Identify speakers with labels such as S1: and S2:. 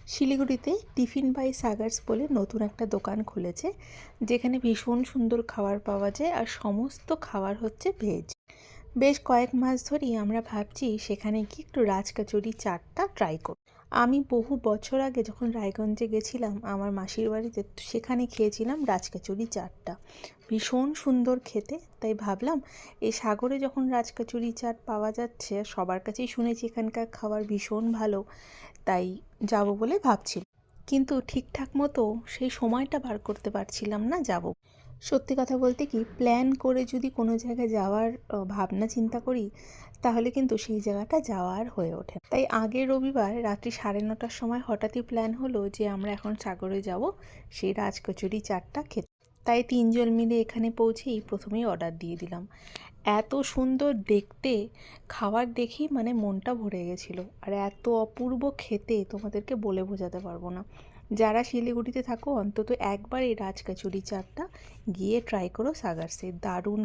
S1: শিলিগুড়িতে tiffin by সাগার্স বলে নতুন একটা দোকান খুলেছে, যেখানে ভীষণ সুন্দর খাবার পাওয়া যায় আর সমস্ত খাবার হচ্ছে ভেজ। বেশ কয়েক মাস ধরেই আমরা ভাবছি সেখানে গিয়ে একটু রাজকচুরি চাটটা ট্রাই করব। আমি বহু বছর আগে যখন রায়গঞ্জে গেছিলাম আমার মাসির বাড়িতে, তো সেখানে খেয়েছিলাম রাজকচুরি চাটটা। ভীষণ সুন্দর খেতে, তাই ভাবলাম এই সাগরে যখন রাজকচুরি চাট পাওয়া যাচ্ছে, সবার কাছেই শুনেছি এখানকার খাবার ভীষণ ভালো, তাই যাব বলে ভাবছিলাম। কিন্তু ঠিকঠাক মতো সেই সময়টা বার করতে পারছিলাম না যাব। সত্যি কথা বলতে কি, প্ল্যান করে যদি কোনো জায়গায় যাওয়ার ভাবনা চিন্তা করি, তাহলে কিন্তু সেই জায়গাটা যাওয়ার হয়ে ওঠে না। তাই আগের রবিবার রাত্রি 9:30টার সময় হঠাৎই প্ল্যান হলো যে আমরা এখন সাগরে যাব সেই রাজকচুরি চাটটা খেতে। তাই তিনজন মিলে এখানে পৌঁছেই প্রথমেই অর্ডার দিয়ে দিলাম। এত সুন্দর দেখতে, খাবার দেখেই মানে মনটা ভরে গেছিলো, আর এত অপূর্ব খেতে তোমাদেরকে বলে বোঝাতে পারবো না। যারা শিলিগুড়িতে থাকো অন্তত একবার এই রাজকচুরি চাটটা গিয়ে ট্রাই করো সাগারসে, দারুণ।